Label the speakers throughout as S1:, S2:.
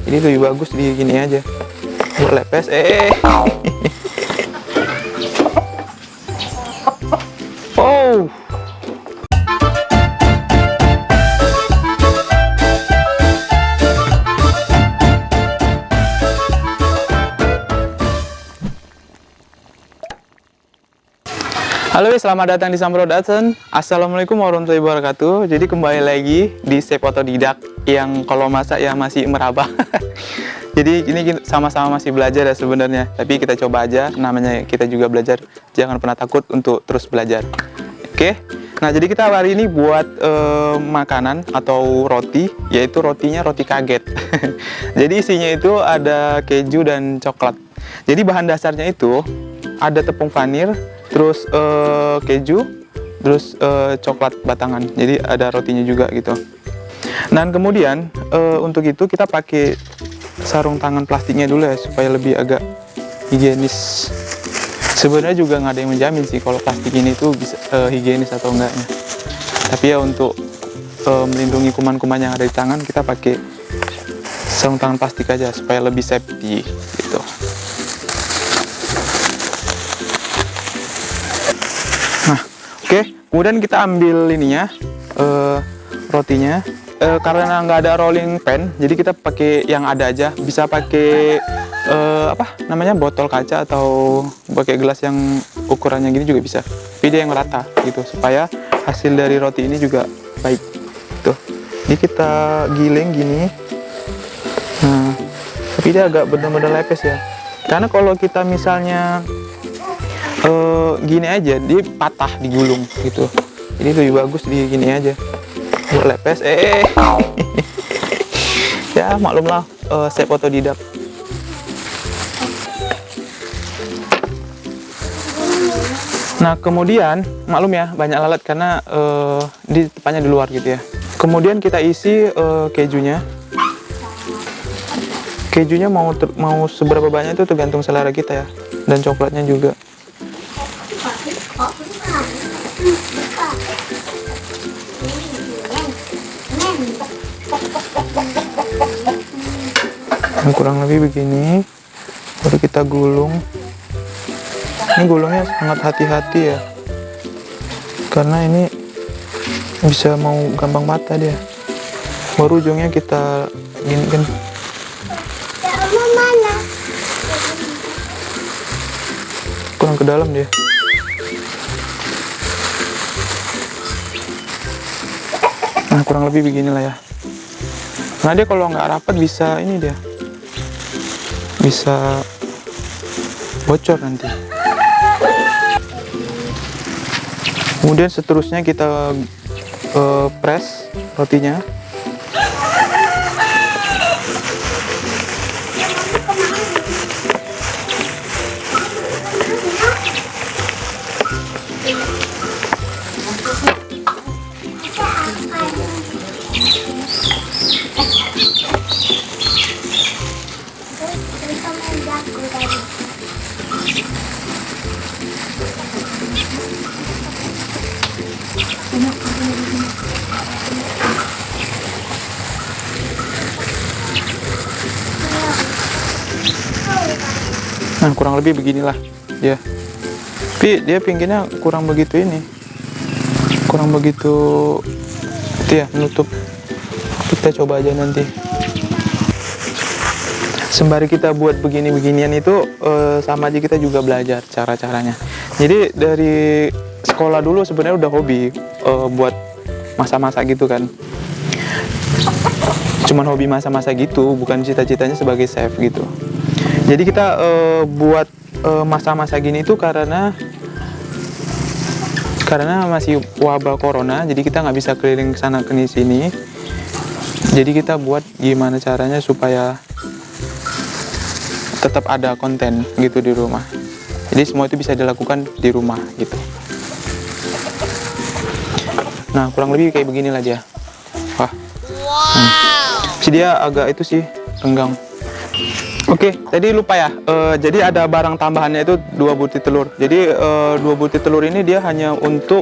S1: Ini lebih bagus di gini aja. Buat lepes. Oh. Halo, selamat datang di Samro Datsen. Assalamualaikum warahmatullahi wabarakatuh. Jadi kembali lagi di Chef Otodidak yang kalau masak ya masih meraba. Jadi ini sama-sama masih belajar ya sebenarnya. Tapi kita coba aja, namanya kita juga belajar. Jangan pernah takut untuk terus belajar. Oke. Nah, jadi kita hari ini buat makanan atau roti, yaitu rotinya roti kaget. Jadi isinya itu ada keju dan coklat. Jadi bahan dasarnya itu ada tepung vanil, terus keju, terus coklat batangan. Jadi ada rotinya juga gitu. Dan kemudian untuk itu kita pakai sarung tangan plastiknya dulu ya, supaya lebih agak higienis. Sebenarnya juga nggak ada yang menjamin sih kalau plastik ini tuh bisa higienis atau enggaknya. Tapi ya untuk melindungi kuman-kuman yang ada di tangan, kita pakai sarung tangan plastik aja supaya lebih safety gitu. Nah, oke. Kemudian kita ambil ininya, rotinya. Karena nggak ada rolling pan, jadi kita pakai yang ada aja. Bisa pakai botol kaca atau pakai gelas yang ukurannya gini juga bisa. Tapi dia yang rata gitu, supaya hasil dari roti ini juga baik. Tuh, ini kita giling gini. Nah, tapi dia agak benar-benar lepes ya. Karena kalau kita misalnya gini aja, dia patah digulung gitu. Ini lebih bagus di gini aja. Buat lepes. Ya maklumlah, Chef Otodidak. Nah, kemudian maklum ya, banyak lalat karena di tempatnya di luar gitu ya. Kemudian kita isi kejunya. Kejunya mau seberapa banyak itu tergantung selera kita ya. Dan coklatnya juga. Nah, kurang lebih begini. Baru kita gulung. Ini gulungnya sangat hati-hati ya, karena ini bisa mau gampang patah dia. Baru ujungnya kita gini kan. Kurang ke dalam dia. Nah, kurang lebih beginilah ya. Nah, dia kalau nggak rapat bisa ini dia, bisa bocor nanti. Kemudian seterusnya kita press rotinya. Nah, kurang lebih beginilah ya. Tapi dia pinggirnya kurang begitu ini, kurang begitu itu ya, menutup. Kita coba aja nanti. Sembari kita buat begini-beginian itu sama aja kita juga belajar cara-caranya. Jadi dari sekolah dulu sebenarnya udah hobi buat masak-masak gitu kan. Cuman hobi masak-masak gitu, bukan cita-citanya sebagai chef gitu. Jadi kita buat masak-masak gini itu karena masih wabah corona, jadi kita nggak bisa keliling ke sana ke sini. Jadi kita buat gimana caranya supaya tetap ada konten gitu di rumah. Jadi semua itu bisa dilakukan di rumah gitu. Nah, kurang lebih kayak beginilah dia. Wah. Jadi dia agak itu sih renggang. Oke, tadi lupa ya. Jadi ada barang tambahannya itu 2 butir telur. Jadi 2 butir telur ini dia hanya untuk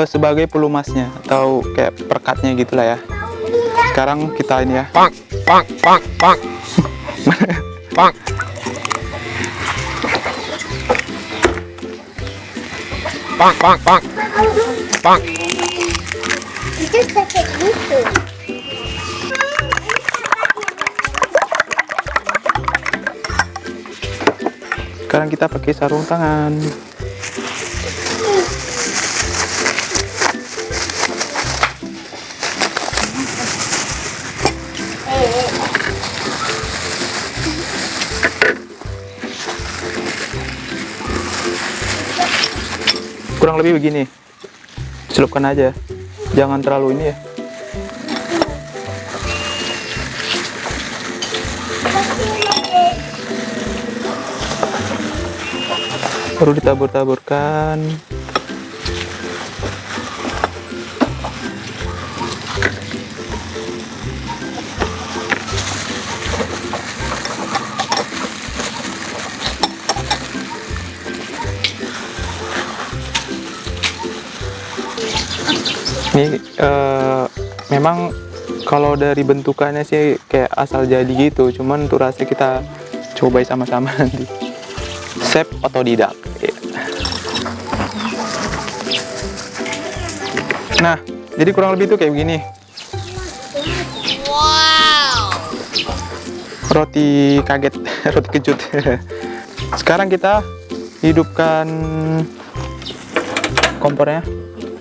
S1: sebagai pelumasnya atau kayak perkatnya gitulah ya. Sekarang kita ini ya.
S2: Pak. Pak, pak, pak. Pak.
S3: Itu sakit gitu.
S1: Sekarang kita pakai sarung tangan. Kurang lebih begini. Celupkan aja. Jangan terlalu ini ya. Baru ditabur-taburkan. Ini memang kalau dari bentukannya sih kayak asal jadi gitu, cuman untuk rasa kita cobain sama-sama nanti. Chef otodidak. Nah, jadi kurang lebih itu kayak begini.
S3: Wow.
S1: Roti kaget, roti kejut. Sekarang kita hidupkan kompornya.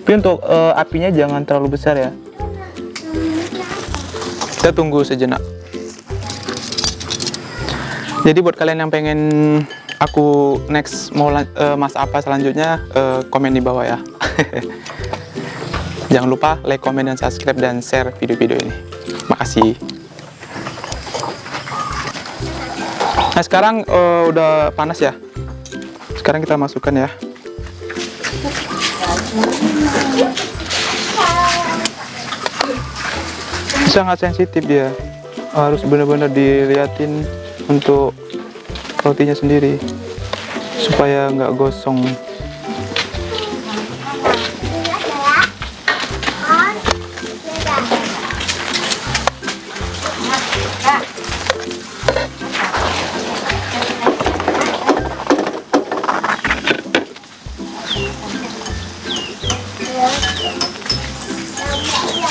S1: Tapi untuk apinya jangan terlalu besar ya. Kita tunggu sejenak. Jadi buat kalian yang pengen aku next mau masak apa selanjutnya, komen di bawah ya. Jangan lupa like, komen, dan subscribe, dan share video-video ini. Makasih. Nah sekarang udah panas ya. Sekarang kita masukkan ya. Sangat sensitif dia, harus benar-benar diliatin untuk rotinya sendiri supaya nggak gosong.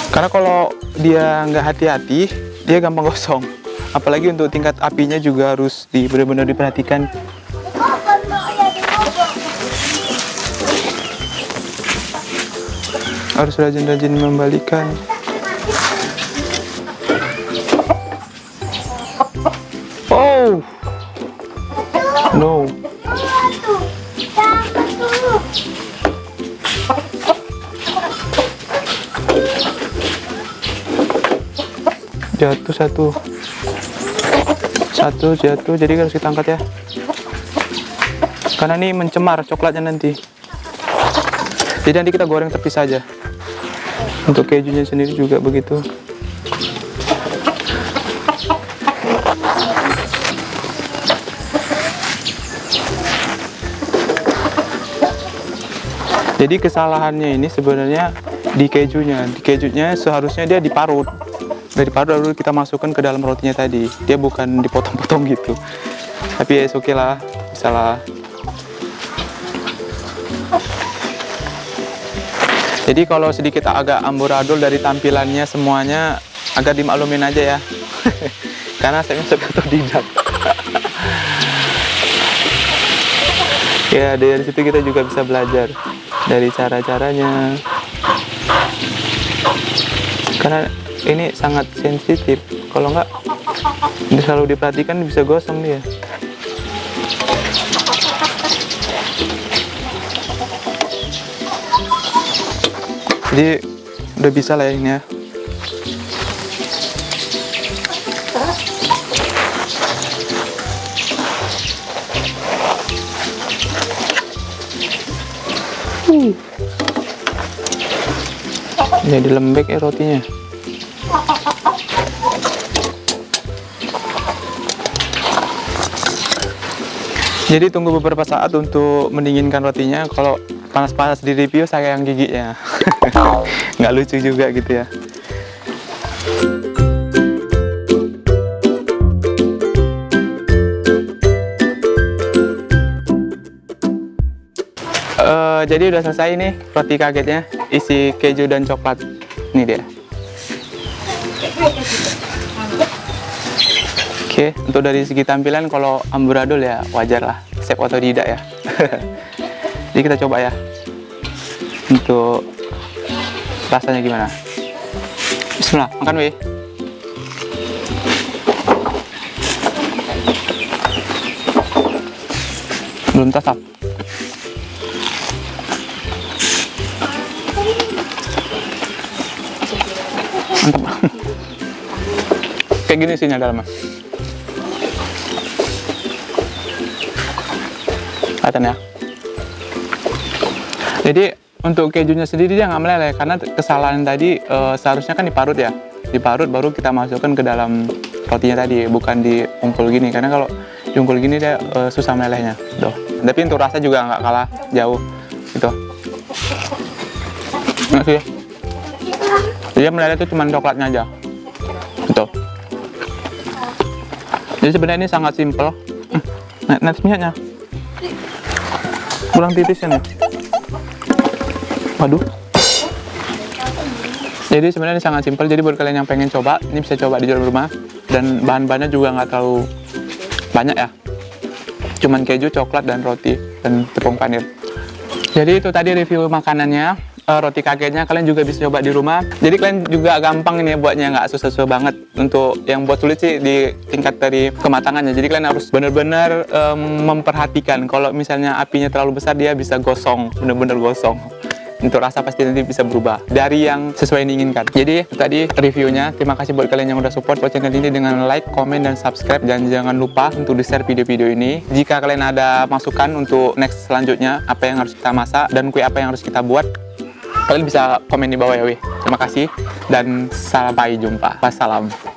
S1: Karena kalau dia nggak hati-hati, dia gampang gosong. Apalagi untuk tingkat apinya juga harus benar-benar diperhatikan. Harus rajin-rajin membalikan. Oh, no. Jatuh satu jatuh, jadi harus kita angkat ya, karena ini mencemar coklatnya nanti. Jadi nanti kita goreng terpisah aja. Untuk kejunya sendiri juga begitu. Jadi kesalahannya ini sebenarnya di kejunya. Di kejunya seharusnya dia diparut. Daripada lalu kita masukkan ke dalam rotinya tadi, dia bukan dipotong-potong gitu. Tapi ya oke lah, bisa lah. Jadi kalau sedikit agak amburadul dari tampilannya semuanya, agak dimaklumin aja ya. Karena saya masuk otodidak. Ya dari situ kita juga bisa belajar dari cara-caranya. Karena ini sangat sensitif, kalau nggak selalu diperhatikan bisa gosong dia. Jadi udah bisa lah ya ini ya. Jadi lembek ya rotinya. Jadi tunggu beberapa saat untuk mendinginkan rotinya. Kalau panas-panas di review saya yang giginya. Nggak lucu juga gitu ya. jadi udah selesai nih roti kagetnya, isi keju dan coklat. Ini dia. Oke, untuk dari segi tampilan kalau amburadul ya wajar lah, chef otodidak ya. Jadi kita coba ya. Untuk rasanya gimana? Bismillah, makan weh. Belum tasap. Mantap. Kayak gini isinya dalamnya. Kelihatan ya. Jadi untuk kejunya sendiri dia nggak meleleh karena kesalahan tadi seharusnya kan diparut ya. Diparut baru kita masukkan ke dalam rotinya tadi, bukan diungkul gini. Karena kalau diungkul gini dia susah melelehnya. Tuh. Tapi untuk rasa juga nggak kalah jauh gitu. Nggak sih. Jadi yang meleleh itu cuma coklatnya aja. Gitu. Jadi sebenarnya ini sangat simple. Nanti minyaknya. Kurang tipisnya nih. Waduh. Jadi sebenarnya ini sangat simpel. Jadi buat kalian yang pengen coba, ini bisa coba di rumah. Dan bahan-bahannya juga nggak terlalu banyak ya. Cuman keju, coklat, dan roti dan tepung panir. Jadi itu tadi review makanannya. Roti kagetnya kalian juga bisa coba di rumah. Jadi kalian juga gampang ini ya buatnya, nggak susah-susah banget. Untuk yang buat sulit sih di tingkat dari kematangannya. Jadi kalian harus benar-benar memperhatikan. Kalau misalnya apinya terlalu besar dia bisa gosong, benar-benar gosong. Untuk rasa pasti nanti bisa berubah dari yang sesuai yang diinginkan. Jadi itu tadi reviewnya. Terima kasih buat kalian yang udah support channel ini dengan like, comment, dan subscribe. Dan jangan lupa untuk di-share video-video ini. Jika kalian ada masukan untuk next selanjutnya, apa yang harus kita masak dan kue apa yang harus kita buat, kalian bisa komen di bawah ya weh. Terima kasih dan sampai jumpa. Wassalam.